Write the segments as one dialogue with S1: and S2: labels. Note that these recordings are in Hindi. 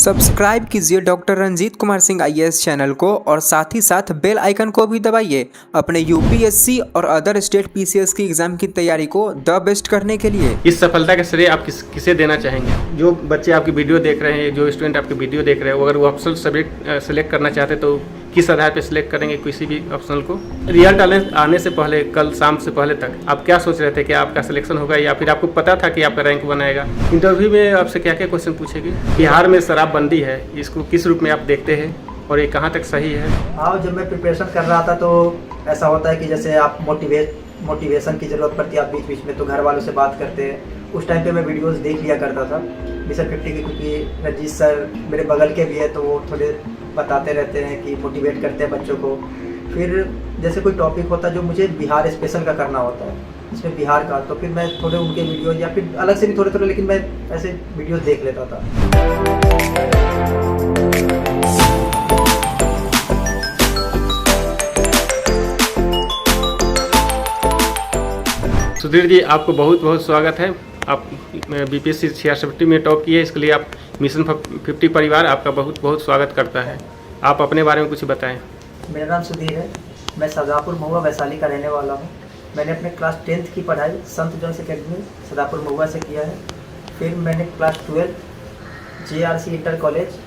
S1: सब्सक्राइब कीजिए doctor Ranjit Kumar Singh IAS channel को और साथ ही साथ बेल आइकन को भी दबाइए अपने यूपीएससी और अदर स्टेट पीसीएस की एग्जाम की तैयारी को द बेस्ट करने के लिए।
S2: इस सफलता का श्रेय आप किसे देना चाहेंगे? जो बच्चे आपकी वीडियो देख रहे हैं, जो स्टूडेंट आपकी वीडियो देख रहे हैं, अगर वो ऑप्शनल सब्जेक्ट सेलेक्ट करना चाहते तो किस आधार पर सिलेक्ट करेंगे किसी भी ऑप्शनल को? रिजल्ट आने से पहले, कल शाम से पहले तक आप क्या सोच रहे थे कि आपका सिलेक्शन होगा या फिर आपको पता था कि आपका रैंक बनाएगा? इंटरव्यू में आपसे क्या क्या क्वेश्चन पूछेगी? बिहार में शराबबंदी है, इसको किस रूप में आप देखते हैं और ये कहाँ तक सही है?
S3: हाँ, जब मैं प्रिपरेशन कर रहा था तो ऐसा होता है कि जैसे आप मोटिवेशन की ज़रूरत पड़ती है, आप बीच बीच में तो घर वालों से बात करते हैं। उस टाइम पे मैं वीडियोस देख लिया करता था मिशन 50 की, क्योंकि रंजीत सर मेरे बगल के भी है तो वो थोड़े बताते रहते हैं कि मोटिवेट करते हैं बच्चों को। फिर जैसे कोई टॉपिक होता है जो मुझे बिहार स्पेशल का करना होता है, इसमें बिहार का, तो फिर मैं थोड़े उनके वीडियो या फिर अलग से भी थोड़े लेकिन मैं ऐसे वीडियोस देख लेता था।
S2: सुधीर जी, आपको बहुत बहुत स्वागत है। आप बीपीएससी 66 में टॉप किए, इसके लिए आप मिशन 50 परिवार आपका बहुत बहुत स्वागत करता है। आप अपने बारे में कुछ बताएं।
S3: मेरा नाम सुधीर है, मैं सदापुर महुआ वैशाली का रहने वाला हूँ। मैंने अपने क्लास 10th की पढ़ाई संत जॉन्स एकेडमी सदापुर महुआ से किया है। फिर मैंने क्लास 12 JRC इंटर कॉलेज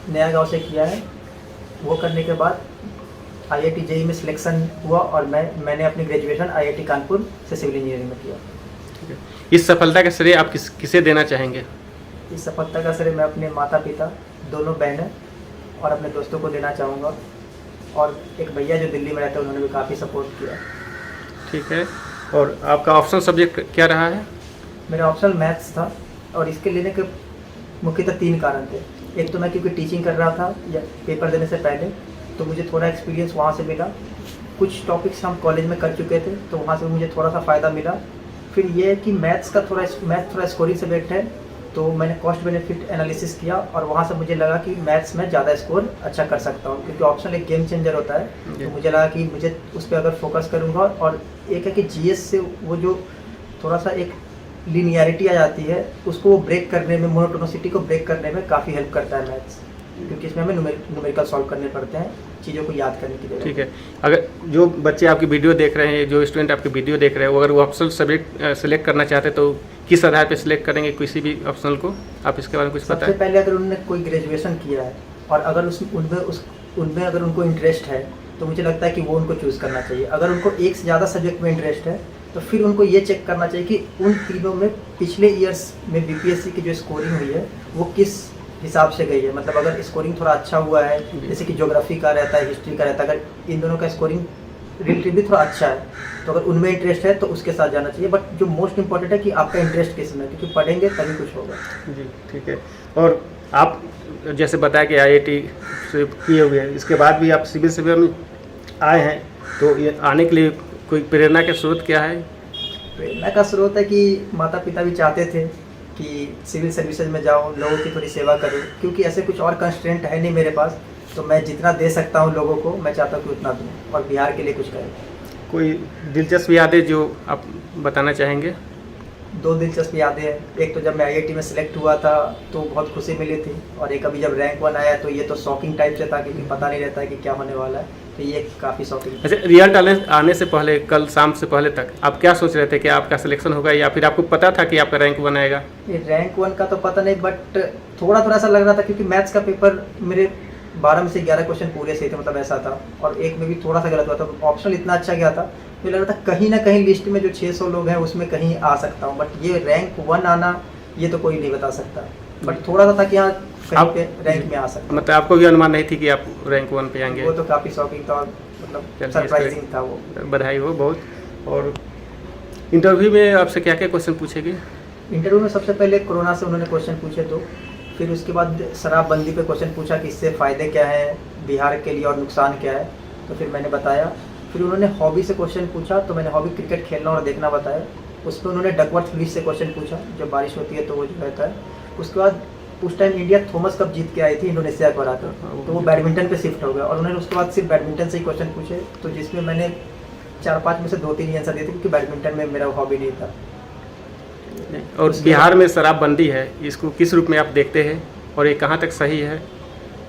S3: नया गांव से किया है। वो करने के बाद IIT JEE में सिलेक्शन हुआ और मैंने अपनी ग्रेजुएशन IIT कानपुर से सिविल इंजीनियरिंग में किया।
S2: इस सफलता का श्रेय आप किसे देना चाहेंगे?
S3: इस सफलता का श्रेय मैं अपने माता पिता, दोनों बहनें और अपने दोस्तों को देना चाहूँगा, और एक भैया जो दिल्ली में रहते हैं उन्होंने भी काफ़ी सपोर्ट किया।
S2: ठीक है। और आपका ऑप्शनल सब्जेक्ट क्या रहा है?
S3: मेरा ऑप्शनल मैथ्स था और इसके लेने के मुख्यतः 3 कारण थे। एक तो मैं क्योंकि टीचिंग कर रहा था या पेपर देने से पहले, तो मुझे थोड़ा एक्सपीरियंस वहाँ से मिला। कुछ टॉपिक्स हम कॉलेज में कर चुके थे तो वहाँ से मुझे थोड़ा सा फ़ायदा मिला। फिर ये है कि मैथ थोड़ा स्कोरिंग सब्जेक्ट है, तो मैंने कॉस्ट बेनिफिट एनालिसिस किया और वहाँ से मुझे लगा कि मैथ्स में ज़्यादा स्कोर अच्छा कर सकता हूँ, क्योंकि ऑप्शनल एक गेम चेंजर होता है। तो मुझे लगा कि मुझे उस पर अगर फोकस करूँगा, और एक है कि GS से वो जो थोड़ा सा एक लीनियरिटी आ जाती है उसको ब्रेक करने में, मोनोटोनिसिटी को ब्रेक करने में काफ़ी हेल्प करता है मैथ्स, क्योंकि इसमें हमें न्यूमेरिकल सॉल्व करने पड़ते हैं चीज़ों को याद करने के लिए।
S2: ठीक है। अगर जो बच्चे आपकी वीडियो देख रहे हैं, जो स्टूडेंट आपकी वीडियो देख रहे हैं, अगर वो ऑप्शनल सब्जेक्ट सेलेक्ट करना चाहते तो किस आधार पे सिलेक्ट करेंगे किसी भी ऑप्शनल को? आप इसके बारे में कुछ बताएं।
S3: सबसे पहले अगर उन्होंने कोई ग्रेजुएशन किया है और अगर उनमें अगर उनको इंटरेस्ट है तो मुझे लगता है कि वो उनको चूज़ करना चाहिए। अगर उनको एक से ज़्यादा सब्जेक्ट में इंटरेस्ट है तो फिर उनको ये चेक करना चाहिए कि उन तीनों में पिछले ईयर्स में BPSC की जो स्कोरिंग हुई है वो किस हिसाब से गई है। मतलब अगर स्कोरिंग थोड़ा अच्छा हुआ है, जैसे कि ज्योग्राफी का रहता है, हिस्ट्री का रहता है, अगर इन दोनों का स्कोरिंग रिलेटिवली थोड़ा अच्छा है तो अगर उनमें इंटरेस्ट है तो उसके साथ जाना चाहिए। बट जो मोस्ट इंपॉर्टेंट है कि आपका इंटरेस्ट किस में, क्योंकि पढ़ेंगे तभी कुछ होगा।
S2: जी, ठीक है। और आप जैसे बताया कि IIT से किए हुए हैं, इसके बाद भी आप सिविल सेवा में आए हैं, तो ये आने के लिए कोई प्रेरणा का स्रोत क्या है?
S3: प्रेरणा का स्रोत है कि माता पिता भी चाहते थे कि सिविल सर्विसेज में जाऊँ, लोगों की थोड़ी सेवा करूँ, क्योंकि ऐसे कुछ और कंस्ट्रेंट है नहीं मेरे पास, तो मैं जितना दे सकता हूँ लोगों को मैं चाहता हूँ कि उतना दूँ और बिहार के लिए कुछ करें।
S2: कोई दिलचस्प यादें जो आप बताना चाहेंगे?
S3: 2 दिलचस्प यादें हैं। एक तो जब मैं IIT में सिलेक्ट हुआ था तो बहुत खुशी मिली थी, और एक अभी जब रैंक 1 आया तो ये तो शॉकिंग टाइप से था, क्योंकि पता नहीं रहता है कि क्या होने वाला है, तो ये काफ़ी शॉकिंग।
S2: अच्छा, रिजल्ट आने से पहले, कल शाम से पहले तक आप क्या सोच रहे थे कि आपका सिलेक्शन होगा या फिर आपको पता था कि आपका रैंक 1 आएगा?
S3: ये रैंक 1 का तो पता नहीं, बट थोड़ा सा लग रहा था, क्योंकि मैथ्स का पेपर मेरे 12 में से 11 क्वेश्चन पूरे सही थे, मतलब ऐसा था, और एक में भी थोड़ा सा गलत हुआ था। ऑप्शनल इतना अच्छा गया था, मुझे लग रहा था कहीं ना कहीं लिस्ट में जो 600 लोग हैं उसमें कहीं आ सकता हूँ, बट ये रैंक 1 आना ये तो कोई नहीं बता सकता। बट थोड़ा सा था कि हाँ कहीं पे रैंक में आ सकता।
S2: मतलब आपको भी अनुमान नहीं थी कि आप रैंक 1 पे आएंगे?
S3: वो तो काफ़ी शॉकिंग था, मतलब सरप्राइजिंग था वो।
S2: बधाई हो बहुत। और इंटरव्यू में आपसे क्या क्या क्वेश्चन पूछेगी?
S3: इंटरव्यू में सबसे पहले कोरोना से उन्होंने क्वेश्चन पूछे, तो फिर उसके बाद शराबबंदी पे क्वेश्चन पूछा कि इससे फ़ायदे क्या हैं बिहार के लिए और नुकसान क्या है, तो फिर मैंने बताया। फिर उन्होंने हॉबी से क्वेश्चन पूछा, तो मैंने हॉबी क्रिकेट खेलना और देखना बताया। उस पर उन्होंने डकवर्थ लुईस से क्वेश्चन पूछा, जब बारिश होती है तो वो जो रहता है। उसके बाद उस टाइम इंडिया थॉमस कप जीत के आई थी इंडोनेशिया को हराकर, तो वो बैडमिंटन पे शिफ्ट हो गया, और उन्होंने उसके बाद सिर्फ बैडमिंटन से ही क्वेश्चन पूछे, तो जिसमें मैंने 4-5 में से 2-3 आंसर दिए थे, क्योंकि बैडमिंटन में मेरा हॉबी नहीं था।
S2: और बिहार में शराबबंदी है, इसको किस रूप में आप देखते हैं? और ये कहाँ तक सही है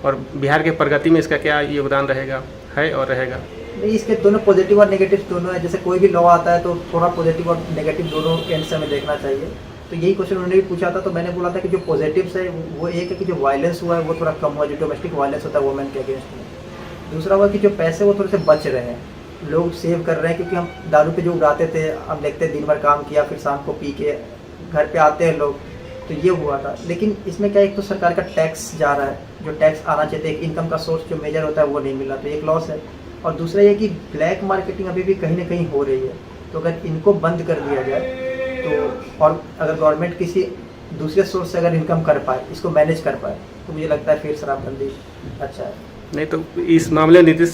S2: और बिहार के प्रगति में इसका क्या योगदान रहेगा, है और रहेगा?
S3: नहीं, इसके दोनों पॉजिटिव और नेगेटिव दोनों है। जैसे कोई भी लॉ आता है तो थोड़ा पॉजिटिव और नेगेटिव दोनों एंड से हमें देखना चाहिए। तो यही क्वेश्चन उन्होंने भी पूछा था, तो मैंने बोला था कि जो पॉजिटिव्स है वो एक है कि जो वायलेंस हुआ है वो थोड़ा कम हुआ, जो डोमेस्टिक वायलेंस होता है वुमेन के अगेंस्ट में। दूसरा हुआ कि जो पैसे वो थोड़े से बच रहे हैं, लोग सेव कर रहे हैं, क्योंकि हम दारू पे जो उड़ाते थे, हम देखते दिन भर काम किया फिर शाम को पी के घर पे आते हैं लोग, तो ये हुआ था। लेकिन इसमें क्या, एक तो सरकार का टैक्स जा रहा है, जो टैक्स आना चाहिए था, एक इनकम का सोर्स जो मेजर होता है वो नहीं मिला, तो एक लॉस है। और दूसरा ये कि ब्लैक मार्केटिंग अभी भी कहीं ना कहीं हो रही है, तो अगर इनको बंद कर दिया जाए तो, और अगर गवर्नमेंट किसी दूसरे सोर्स से अगर इनकम कर पाए, इसको मैनेज कर पाए, तो मुझे लगता है फिर शराबबंदी अच्छा है।
S2: नहीं तो इस मामले में नीतीश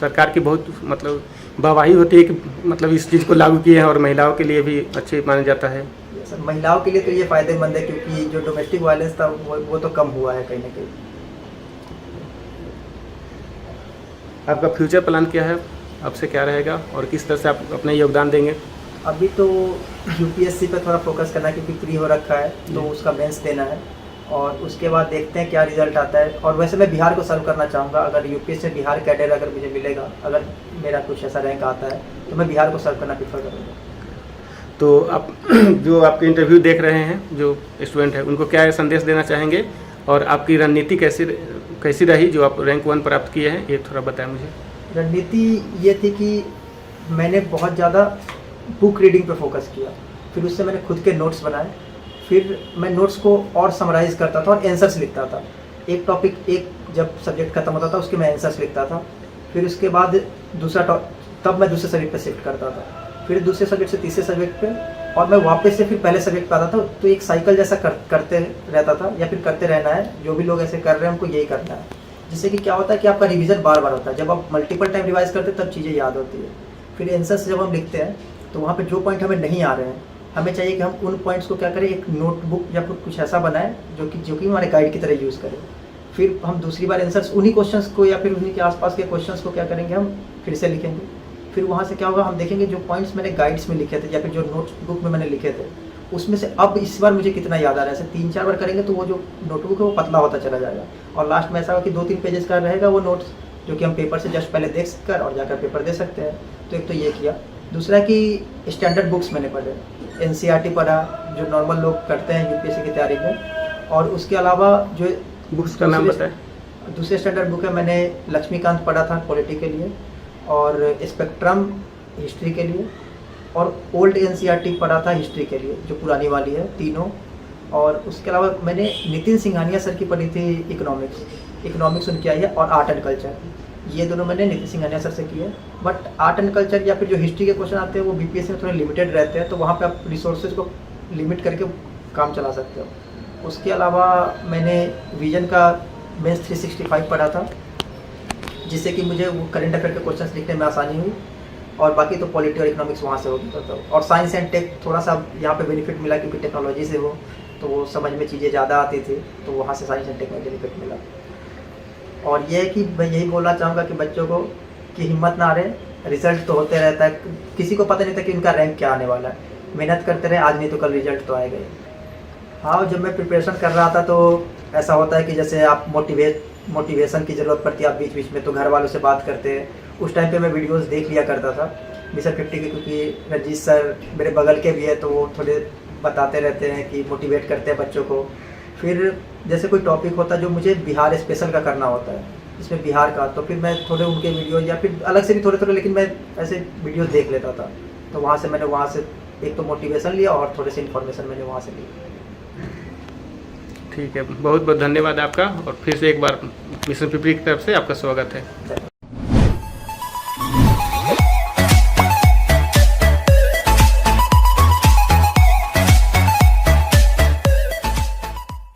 S2: सरकार की बहुत मतलब वाहवाही होती है कि मतलब इस चीज़ को लागू किए हैं और महिलाओं के लिए भी अच्छे माना जाता है।
S3: सर, महिलाओं के लिए तो ये फ़ायदेमंद है, क्योंकि जो डोमेस्टिक वायलेंस था वो तो कम हुआ है कहीं ना कहीं।
S2: आपका फ्यूचर प्लान क्या है, अब से क्या रहेगा और किस तरह से आप अपना योगदान देंगे?
S3: अभी तो यूपीएससी पे थोड़ा फोकस करना है, क्योंकि फ्री हो रखा है, तो उसका मेंस देना है और उसके बाद देखते हैं क्या रिजल्ट आता है। और वैसे मैं बिहार को सर्व करना चाहूँगा, अगर यूपीएससी बिहार कैडर अगर मुझे मिलेगा, अगर मेरा कुछ ऐसा रैंक आता है तो मैं बिहार को सर्व करना प्रीफर करूँगा।
S2: तो आप जो आपके इंटरव्यू देख रहे हैं जो स्टूडेंट है उनको क्या संदेश देना चाहेंगे और आपकी रणनीति कैसी रही जो आप रैंक 1 प्राप्त किए हैं, ये थोड़ा बताएं मुझे।
S3: रणनीति ये थी कि मैंने बहुत ज़्यादा बुक रीडिंग पे फोकस किया, फिर उससे मैंने खुद के नोट्स बनाए, फिर मैं नोट्स को और समराइज करता था और आंसर्स लिखता था। एक टॉपिक एक जब सब्जेक्ट खत्म होता था उसके मैं आंसर्स लिखता था, फिर उसके बाद तब मैं दूसरे सब्जेक्ट पे शिफ्ट करता था, फिर दूसरे सब्जेक्ट से तीसरे सब्जेक्ट पे, और मैं वापस से फिर पहले सब्जेक्ट पे आता था। तो एक साइकिल जैसा करते रहता था, या फिर करते रहना है। जो भी लोग ऐसे कर रहे हैं उनको यही करना है, जिससे कि क्या होता है कि आपका रिवीजन बार बार होता है। जब आप मल्टीपल टाइम रिवाइज करते हैं तब चीज़ें याद होती है। फिर आंसर्स जब हम लिखते हैं तो वहाँ पे जो पॉइंट हमें नहीं आ रहे हैं, हमें चाहिए कि हम उन पॉइंट्स को क्या करें, एक नोटबुक या फिर कुछ ऐसा बनाएं जो कि हमारे गाइड की तरह यूज़ करें। फिर हम दूसरी बार आंसर्स उन्हीं क्वेश्चंस को या फिर उन्हीं के आसपास के क्वेश्चंस को क्या करेंगे, हम फिर से लिखेंगे। फिर वहाँ से क्या होगा, हम देखेंगे जो पॉइंट्स मैंने गाइड्स में लिखे थे या फिर जो नोटबुक में मैंने लिखे थे, उसमें से अब इस बार मुझे कितना याद आ रहा है। ऐसे 3-4 बार करेंगे तो वो जो नोटबुक है वो पतला होता चला जाएगा, और लास्ट में ऐसा होगा कि 2-3 पेजेस का रहेगा वो नोट्स, जो कि हम पेपर से जस्ट पहले देख कर और जाकर पेपर दे सकते हैं। तो एक तो ये किया। दूसरा कि स्टैंडर्ड बुक्स मैंने पढ़े, एनसीईआरटी पढ़ा जो नॉर्मल लोग करते हैं यूपीएससी की तैयारी में, और उसके अलावा जो
S2: बुक्स का नाम बताएं।
S3: दूसरे स्टैंडर्ड बुक है, मैंने लक्ष्मीकांत पढ़ा था पॉलिटी के लिए, और स्पेक्ट्रम हिस्ट्री के लिए, और ओल्ड एनसीईआरटी पढ़ा था हिस्ट्री के लिए जो पुरानी वाली है, तीनों। और उसके अलावा मैंने नितिन सिंघानिया सर की पढ़ी थी इकोनॉमिक्स उनकी आई है, और आर्ट एंड कल्चर, ये दोनों मैंने नितिन सिंघानिया सर से किए। बट आर्ट एंड कल्चर या फिर जो हिस्ट्री के क्वेश्चन आते हैं वो बीपीएससी में थोड़े लिमिटेड रहते हैं, तो वहाँ पे आप रिसोर्सेज को लिमिट करके काम चला सकते हो। उसके अलावा मैंने विजन का मेंस 365 पढ़ा था, जिससे कि मुझे वो करंट अफेयर के क्वेश्चंस लिखने में आसानी हुई। और बाकी तो पॉलिटी और इकोनॉमिक्स वहाँ से होता था, और साइंस एंड टेक थोड़ा सा यहाँ पे बेनिफिट मिला क्योंकि टेक्नोलॉजी से हो, तो वो समझ में चीज़ें ज़्यादा आती थी, तो वहाँ से साइंस एंड टेक में बेनिफिट मिला। और ये है कि मैं यही बोलना चाहूँगा कि बच्चों को कि हिम्मत ना हारें, रिजल्ट तो होते रहता है, किसी को पता नहीं था कि उनका रैंक क्या आने वाला है। मेहनत करते रहे, आज नहीं तो कल रिजल्ट तो आएगा ही। हाँ, जब मैं प्रिपरेशन कर रहा था तो ऐसा होता है कि जैसे आप मोटिवेशन की ज़रूरत पड़ती है, आप बीच बीच में तो घर वालों से बात करते हैं। उस टाइम पे मैं वीडियोस देख लिया करता था मिशन 50 के, क्योंकि रंजीत सर मेरे बगल के भी है, तो वो थोड़े बताते रहते हैं कि मोटिवेट करते हैं बच्चों को। फिर जैसे कोई टॉपिक होता है जो मुझे बिहार स्पेशल का करना होता है, इसमें बिहार का, तो फिर मैं थोड़े उनके वीडियो या फिर अलग से भी थोड़े, लेकिन मैं ऐसे वीडियो देख लेता था। तो वहाँ से एक तो मोटिवेशन लिया और थोड़े से इन्फॉर्मेशन मैंने वहाँ से ली।
S2: ठीक है, बहुत बहुत धन्यवाद आपका, और फिर से एक बार मिशन 50 की तरफ से आपका स्वागत है।